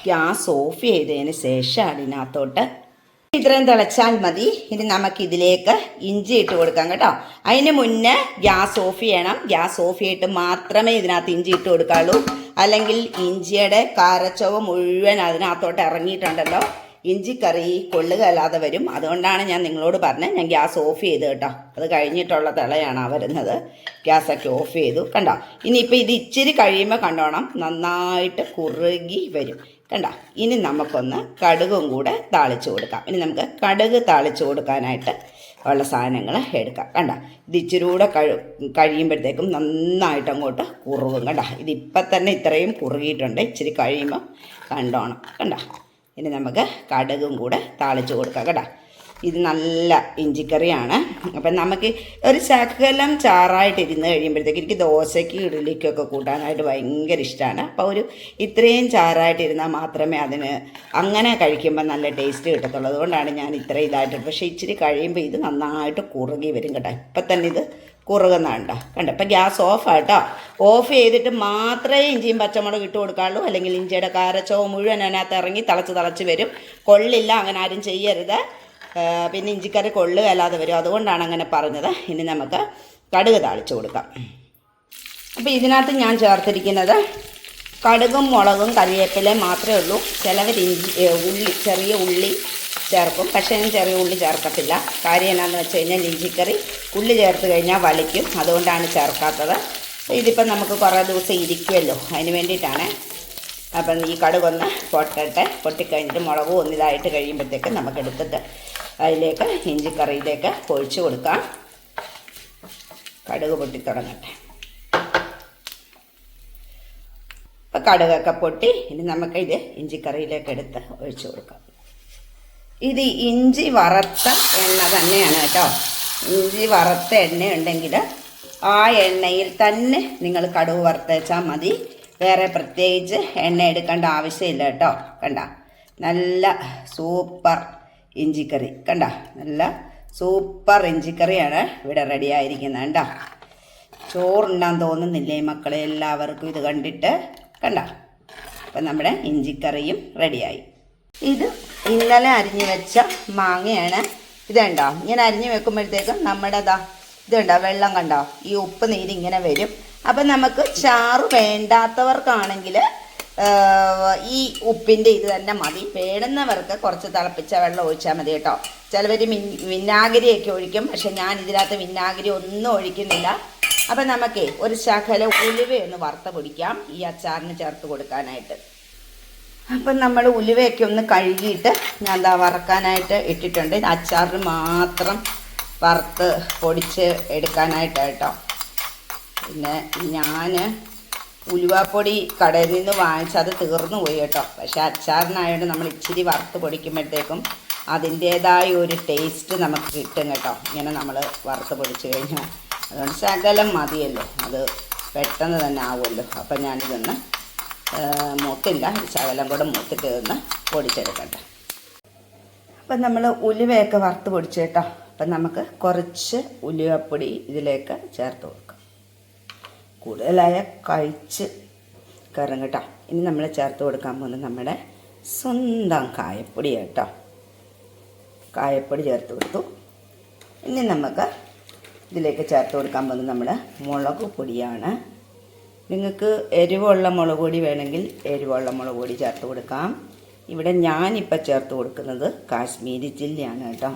ഗ്യാസ് ഓഫ് ചെയ്തതിന് ശേഷം ഇതിനകത്തോട്ട് ഇത്രയും തിളച്ചാൽ മതി. ഇനി നമുക്കിതിലേക്ക് ഇഞ്ചി ഇട്ട് കൊടുക്കാം കേട്ടോ. അതിന് മുന്നേ ഗ്യാസ് ഓഫ് ചെയ്യണം. ഗ്യാസ് ഓഫ് ചെയ്തിട്ട് മാത്രമേ ഇതിനകത്ത് ഇഞ്ചി ഇട്ട് കൊടുക്കാവുള്ളൂ. അല്ലെങ്കിൽ ഇഞ്ചിയുടെ കാരച്ചവ് മുഴുവൻ അതിനകത്തോട്ട് ഇറങ്ങിയിട്ടുണ്ടല്ലോ, ഇഞ്ചിക്കറി കൊള്ളുകയല്ലാതെ വരും. അതുകൊണ്ടാണ് ഞാൻ നിങ്ങളോട് പറഞ്ഞത് ഞാൻ ഗ്യാസ് ഓഫ് ചെയ്ത് കേട്ടോ. അത് കഴിഞ്ഞിട്ടുള്ള തിളയാണ് വരുന്നത്. ഗ്യാസൊക്കെ ഓഫ് ചെയ്തു കണ്ടോ. ഇനിയിപ്പോൾ ഇത് ഇച്ചിരി കഴിയുമ്പോൾ കണ്ടോണം നന്നായിട്ട് കുറുകി വരും കണ്ടോ. ഇനി നമുക്കൊന്ന് കടുകും കൂടെ താളിച്ച് കൊടുക്കാം. ഇനി നമുക്ക് കടുക് താളിച്ച് കൊടുക്കാനായിട്ട് ഉള്ള സാധനങ്ങൾ എടുക്കാം കണ്ടോ. ഇത് ഇച്ചിരി കൂടെ കഴിയുമ്പോഴത്തേക്കും നന്നായിട്ട് അങ്ങോട്ട് കുറുകും കണ്ടോ. ഇതിപ്പം തന്നെ ഇത്രയും കുറുകിയിട്ടുണ്ട്. ഇച്ചിരി കഴിയുമ്പോൾ കണ്ടോണം കണ്ടോ. ഇനി നമുക്ക് കടുകും കൂടെ താളിച്ച് കൊടുക്കാം കേട്ടോ. ഇത് നല്ല ഇഞ്ചിക്കറിയാണ്. അപ്പം നമുക്ക് ഒരു ശകലം ചാറായിട്ട് ഇരുന്ന് കഴിയുമ്പോഴത്തേക്ക് എനിക്ക് ദോശയ്ക്ക് ഇഡ്ഡലിക്കൊക്കെ കൂട്ടാനായിട്ട് ഭയങ്കര ഇഷ്ടമാണ്. അപ്പോൾ ഒരു ഇത്രയും ചാറായിട്ടിരുന്നാൽ മാത്രമേ അതിന് അങ്ങനെ കഴിക്കുമ്പോൾ നല്ല ടേസ്റ്റ് കിട്ടത്തുള്ളൂ. അതുകൊണ്ടാണ് ഞാൻ ഇത്ര ഇതായിട്ട്. പക്ഷേ ഇച്ചിരി കഴിയുമ്പോൾ ഇത് നന്നായിട്ട് കുറുകി വരും കേട്ടോ. ഇപ്പം തന്നെ ഇത് കുറുകുന്നുണ്ടോ കണ്ടോ. ഇപ്പം ഗ്യാസ് ഓഫാട്ടോ. ഓഫ് ചെയ്തിട്ട് മാത്രമേ ഇഞ്ചിയും പച്ചമുളകും ഇട്ട് കൊടുക്കാറുള്ളൂ. അല്ലെങ്കിൽ ഇഞ്ചിയുടെ കാരച്ചവ് മുഴുവൻ അതിനകത്ത് ഇറങ്ങി തിളച്ച് വരും. കൊള്ളില്ല, അങ്ങനെ ആരും ചെയ്യരുത്. പിന്നെ ഇഞ്ചിക്കറി കൊള്ളുകയല്ലാതെ വരും. അതുകൊണ്ടാണ് അങ്ങനെ പറഞ്ഞത്. ഇനി നമുക്ക് കടുക് താളിച്ച് കൊടുക്കാം. അപ്പോൾ ഇതിനകത്ത് ഞാൻ ചേർത്തിരിക്കുന്നത് കടുകും മുളകും കറിവേപ്പിലയും മാത്രമേ ഉള്ളൂ. ചിലവർ ഉള്ളി ചെറിയ ഉള്ളി ചേർക്കും. പക്ഷേ ഞാൻ ചെറിയ ഉള്ളി ചേർക്കത്തില്ല. കാര്യം എന്നാന്ന് വെച്ച് കഴിഞ്ഞാൽ ഇഞ്ചിക്കറി ഉള്ളി ചേർത്ത് കഴിഞ്ഞാൽ വളിക്കും. അതുകൊണ്ടാണ് ചേർക്കാത്തത്. ഇതിപ്പം നമുക്ക് കുറേ ദിവസം ഇരിക്കുമല്ലോ, അതിന് വേണ്ടിയിട്ടാണ്. അപ്പം ഈ കടുകൊന്ന് പൊട്ടിക്കഴിഞ്ഞിട്ട് മുളകും ഒന്നിതായിട്ട് കഴിയുമ്പോഴത്തേക്ക് നമുക്കെടുത്തിട്ട് അതിലേക്ക് ഇഞ്ചിക്കറിയിലേക്ക് ഒഴിച്ച് കൊടുക്കാം. കടുക് പൊട്ടിത്തുടങ്ങട്ടെ. അപ്പം കടുകൊക്കെ പൊട്ടി ഇനി നമുക്ക് ഇത് ഇഞ്ചിക്കറിയിലേക്ക് എടുത്ത് ഒഴിച്ചു കൊടുക്കാം. ഇത് ഇഞ്ചി വറുത്ത എണ്ണ തന്നെയാണ് കേട്ടോ. ഇഞ്ചി വറുത്ത എണ്ണ ഉണ്ടെങ്കിൽ ആ എണ്ണയിൽ തന്നെ നിങ്ങൾ കടുക് വറുത്തേച്ചാൽ മതി. വേറെ പ്രത്യേകിച്ച് എണ്ണ എടുക്കേണ്ട ആവശ്യമില്ല കേട്ടോ. കണ്ട നല്ല സൂപ്പർ ഇഞ്ചിക്കറി, കണ്ട നല്ല സൂപ്പർ ഇഞ്ചിക്കറിയാണ് ഇവിടെ റെഡി ആയിരിക്കുന്നത്. കണ്ട ചോറുണ്ടാൻ തോന്നുന്നില്ലേ മക്കളെ എല്ലാവർക്കും ഇത് കണ്ടിട്ട്? കണ്ട അപ്പം നമ്മുടെ ഇഞ്ചിക്കറിയും റെഡിയായി. ഇത് ഇന്നലെ അരിഞ്ഞു വെച്ച മാങ്ങയാണ്. ഇതുണ്ടോ ഇങ്ങനെ അരിഞ്ഞു വെക്കുമ്പോഴത്തേക്കും നമ്മുടെ ഇതുണ്ടോ വെള്ളം കണ്ടോ, ഈ ഉപ്പ് നീര് ഇങ്ങനെ വരും. അപ്പം നമുക്ക് ചാറ് വേണ്ടാത്തവർക്കാണെങ്കിൽ ഈ ഉപ്പിൻ്റെ ഇത് തന്നെ മതി. വേണ്ടുന്നവർക്ക് കുറച്ച് തിളപ്പിച്ച വെള്ളം ഒഴിച്ചാൽ മതി കേട്ടോ. ചിലവർ വിനാഗിരിയൊക്കെ ഒഴിക്കും, പക്ഷെ ഞാൻ ഇതിനകത്ത് വിനാഗിരി ഒന്നും ഒഴിക്കുന്നില്ല. അപ്പം നമുക്ക് ഒരു ശകലം ഉലുവയൊന്ന് വറുത്ത് പൊടിക്കാം ഈ അച്ചാറിന് ചേർത്ത് കൊടുക്കാനായിട്ട്. അപ്പം നമ്മൾ ഉലുവയൊക്കെ ഒന്ന് കഴുകിയിട്ട് ഞാൻ വറക്കാനായിട്ട് ഇട്ടിട്ടുണ്ട്. അച്ചാറിന് മാത്രം വറുത്ത് പൊടിച്ച് എടുക്കാനായിട്ട് കേട്ടോ. പിന്നെ ഞാൻ ഉലുവാപ്പൊടി കടയിൽ നിന്ന് വാങ്ങിച്ചത് തീർന്നു പോയി കേട്ടോ. പക്ഷെ അച്ചാറിനായതുകൊണ്ട് നമ്മൾ ഇച്ചിരി വറുത്ത് പൊടിക്കുമ്പോഴത്തേക്കും അതിൻ്റേതായ ഒരു ടേസ്റ്റ് നമുക്ക് കിട്ടും കേട്ടോ. ഇങ്ങനെ നമ്മൾ വറുത്ത് പൊടിച്ച് കഴിഞ്ഞാൽ അതുകൊണ്ട് ശകലം മതിയല്ലോ, അത് പെട്ടെന്ന് തന്നെ ആവുമല്ലോ. അപ്പം ഞാനിതൊന്ന് മൂത്തില്ല, ശകലം കൂടെ മൂത്തിട്ട് ഇതൊന്ന് പൊടിച്ചെടുക്കട്ടെ. അപ്പം നമ്മൾ ഉലുവയൊക്കെ വറുത്ത് പൊടിച്ചു കേട്ടോ. അപ്പം നമുക്ക് കുറച്ച് ഉലുവപ്പൊടി ഇതിലേക്ക് ചേർത്ത് കൊടുക്കാം. കൂടുതലായ കഴിച്ച് കയറും കേട്ടോ. ഇനി നമ്മൾ ചേർത്ത് കൊടുക്കാൻ പോകുന്നത് നമ്മുടെ സ്വന്തം കായപ്പൊടി കേട്ടോ. കായപ്പൊടി ചേർത്ത് കൊടുത്തു. ഇനി നമുക്ക് ഇതിലേക്ക് ചേർത്ത് കൊടുക്കാൻ പോകുന്നത് നമ്മുടെ മുളക് പൊടിയാണ്. നിങ്ങൾക്ക് എരിവുള്ള മുളക് പൊടി വേണമെങ്കിൽ എരിവുള്ള മുളക് പൊടി ചേർത്ത് കൊടുക്കാം. ഇവിടെ ഞാനിപ്പോൾ ചേർത്ത് കൊടുക്കുന്നത് കാശ്മീരി ചില്ലിയാണ് കേട്ടോ.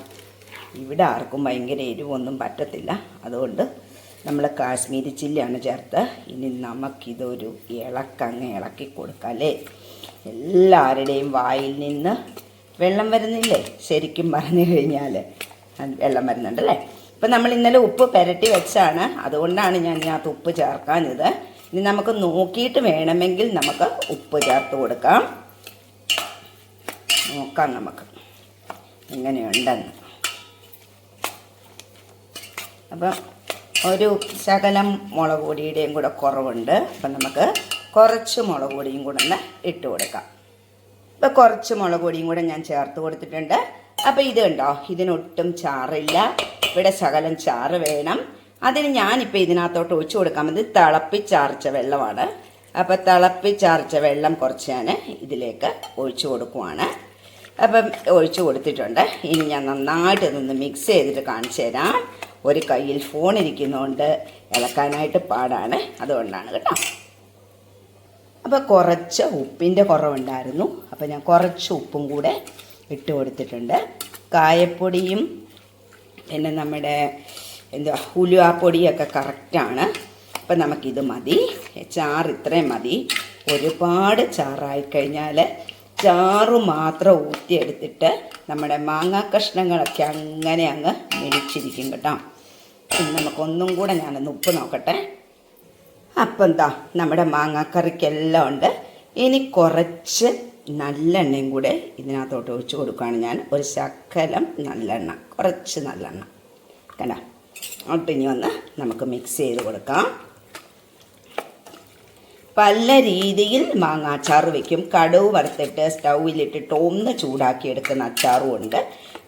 ഇവിടെ ആർക്കും ഭയങ്കര എരിവൊന്നും പറ്റത്തില്ല, അതുകൊണ്ട് നമ്മൾ കാശ്മീരി ചില്ലിയാണ് ചേർത്ത്. ഇനി നമുക്കിതൊരു ഇളക്കി കൊടുക്കാം അല്ലേ. എല്ലാവരുടെയും വായിൽ നിന്ന് വെള്ളം വരുന്നില്ലേ, ശരിക്കും പറഞ്ഞു കഴിഞ്ഞാൽ വെള്ളം വരുന്നുണ്ടല്ലേ. ഇപ്പം നമ്മൾ ഇന്നലെ ഉപ്പ് പുരട്ടി വെച്ചാണ്, അതുകൊണ്ടാണ് ഞാൻ ഇതിനകത്ത് ഉപ്പ് ചേർക്കാഞ്ഞത്. ഇനി നമുക്ക് നോക്കിയിട്ട് വേണമെങ്കിൽ നമുക്ക് ഉപ്പ് ചേർത്ത് കൊടുക്കാം. നോക്കാം നമുക്ക് എങ്ങനെയുണ്ടെന്ന്. അപ്പം ഒരു ശകലം മുളക് പൊടിയുടെയും കൂടെ കുറവുണ്ട്. അപ്പം നമുക്ക് കുറച്ച് മുളക് പൊടിയും കൂടെ ഒന്ന് ഇട്ട് കൊടുക്കാം. ഇപ്പം കുറച്ച് മുളക് പൊടിയും കൂടെ ഞാൻ ചേർത്ത് കൊടുത്തിട്ടുണ്ട്. അപ്പോൾ ഇത് കണ്ടോ, ഇതിനൊട്ടും ചാറില്ല, ഇവിടെ ശകലം ചാറ് വേണം. അതിന് ഞാനിപ്പോൾ ഇതിനകത്തോട്ട് ഒഴിച്ചു കൊടുക്കാൻ മതി തിളപ്പിച്ചാർച്ച വെള്ളമാണ്. അപ്പോൾ തിളപ്പിച്ചാർച്ച വെള്ളം കുറച്ച് ഞാൻ ഇതിലേക്ക് ഒഴിച്ചു കൊടുക്കുവാണ്. അപ്പം ഒഴിച്ചു കൊടുത്തിട്ടുണ്ട്. ഇനി ഞാൻ നന്നായിട്ട് ഇതൊന്ന് മിക്സ് ചെയ്തിട്ട് കാണിച്ചു തരാം. ഒരു കയ്യിൽ ഫോൺ ഇരിക്കുന്നതുകൊണ്ട് ഇളക്കാനായിട്ട് പാടാണ്, അതുകൊണ്ടാണ് കേട്ടോ. അപ്പോൾ കുറച്ച് ഉപ്പിൻ്റെ കുറവുണ്ടായിരുന്നു, അപ്പോൾ ഞാൻ കുറച്ച് ഉപ്പും കൂടെ ഇട്ട് കൊടുത്തിട്ടുണ്ട്. കായപ്പൊടിയും പിന്നെ നമ്മുടെ ഉലുവാപ്പൊടിയൊക്കെ കറക്റ്റാണ്. അപ്പം നമുക്കിത് മതി, ചാറ് ഇത്രയും മതി. ഒരുപാട് ചാറായിക്കഴിഞ്ഞാൽ ചാറ് മാത്രം ഊറ്റിയെടുത്തിട്ട് നമ്മുടെ മാങ്ങാ കഷ്ണങ്ങളൊക്കെ അങ്ങനെ അങ്ങ് മെലിച്ചിരിക്കും കേട്ടോ. ഇനി നമുക്കൊന്നും കൂടെ ഞാനൊന്ന് ഉപ്പ് നോക്കട്ടെ. അപ്പം എന്താ നമ്മുടെ മാങ്ങാക്കറിക്കെല്ലാം ഉണ്ട്. ഇനി കുറച്ച് നല്ലെണ്ണയും കൂടെ ഇതിനകത്തോട്ട് ഒഴിച്ച് കൊടുക്കുകയാണ് ഞാൻ. ഒരു ശകലം നല്ലെണ്ണ, കുറച്ച് നല്ലെണ്ണ കണ്ട. എന്നിട്ട് ഇനി ഒന്ന് നമുക്ക് മിക്സ് ചെയ്ത് കൊടുക്കാം. പല രീതിയിൽ മാങ്ങാച്ചാർ വയ്ക്കും. കടുവ് വറുത്തിട്ട് സ്റ്റൗവിലിട്ടിട്ട് ഒന്ന് ചൂടാക്കി എടുക്കുന്ന അച്ചാറും ഉണ്ട്,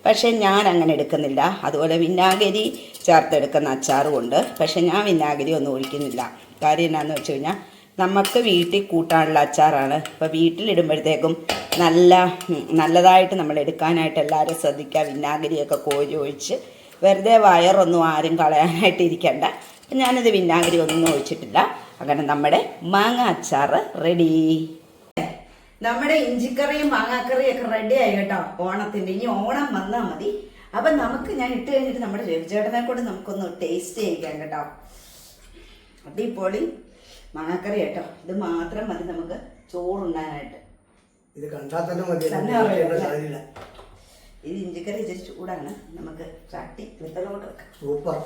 പക്ഷേ ഞാൻ അങ്ങനെ എടുക്കുന്നില്ല. അതുപോലെ വിനാഗിരി ചേർത്തെടുക്കുന്ന അച്ചാറും ഉണ്ട്, പക്ഷേ ഞാൻ വിനാഗിരി ഒന്നും ഒഴിക്കുന്നില്ല. കാര്യം എന്നാന്ന് വെച്ച് കഴിഞ്ഞാൽ നമുക്ക് വീട്ടിൽ കൂട്ടാനുള്ള അച്ചാറാണ്. ഇപ്പോൾ വീട്ടിലിടുമ്പോഴത്തേക്കും നല്ലതായിട്ട് നമ്മൾ എടുക്കാനായിട്ട് എല്ലാവരും ശ്രദ്ധിക്കുക. വിനാഗിരിയൊക്കെ കോരി ഒഴിച്ച് വെറുതെ വയറൊന്നും ആരും കളയാനായിട്ട് ഇരിക്കണ്ട. ഞാനിത് വിനാഗിരി ഒന്നും ഒഴിച്ചിട്ടില്ല. അങ്ങനെ നമ്മുടെ മാങ്ങ അച്ചാർ റെഡി. നമ്മുടെ ഇഞ്ചിക്കറിയും മാങ്ങാക്കറിയും ഒക്കെ റെഡിയായി കേട്ടോ ഓണത്തിൻ്റെ. ഇനി ഓണം വന്നാൽ മതി. അപ്പം നമുക്ക് ഞാൻ ഇട്ട് കഴിഞ്ഞിട്ട് നമ്മുടെ രവിചേട്ടനെ കൂടെ നമുക്കൊന്ന് ടേസ്റ്റ് ചെയ്യിക്കാം കേട്ടോ. അടിപൊളി മാങ്ങാക്കറി കേട്ടോ. ഇത് മാത്രം മതി നമുക്ക് ചോറുണ്ണാനായിട്ട്. ഇത് കണ്ടാൽ തന്നെ മതി. ഇത് ഇഞ്ചിക്കറി ഇച്ചിരി ചൂടാണ്, നമുക്ക് ചട്ടി വെത്തലോട്ട് വെക്കാം. സൂപ്പർ.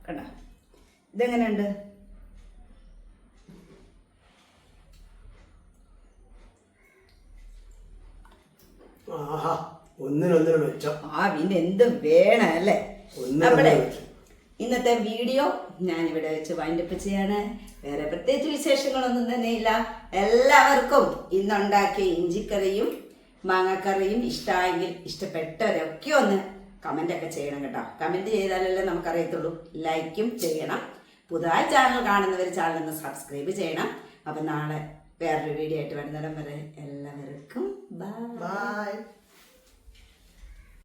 കണ്ടോ ഇതെങ്ങനെയുണ്ട്? ആഹാ ഒന്നിനൊന്നിനും മെച്ചം. പിന്നെ എന്ത് വേണം അല്ലേ? ഒന്നിനൊന്നിനും അപ്പഴേ മെച്ചം. ഇന്നത്തെ വീഡിയോ ഞാൻ ഇവിടെ വെച്ച് വൈൻഡപ്പ് ചെയ്യാണ്. വേറെ പ്രത്യേകിച്ച് വിശേഷങ്ങളൊന്നും തന്നെയില്ല. എല്ലാവർക്കും ഇന്നുണ്ടാക്കിയ ഇഞ്ചിക്കറിയും മാങ്ങാക്കറിയും ഇഷ്ടമായെങ്കിൽ ഇഷ്ടപ്പെട്ടവരൊക്കെ ഒന്ന് കമന്റ് ഒക്കെ ചെയ്യണം കേട്ടോ. കമന്റ് ചെയ്താലല്ലേ നമുക്കറിയത്തുള്ളൂ. ലൈക്കും ചെയ്യണം. പുതുതായി ചാനൽ കാണുന്നവർ ചാനൽ ഒന്ന് സബ്സ്ക്രൈബ് ചെയ്യണം. അപ്പം നാളെ വേറൊരു വീഡിയോ ആയിട്ട് വരുന്നിടം വരെ എല്ലാവർക്കും ബൈ. ബൈ.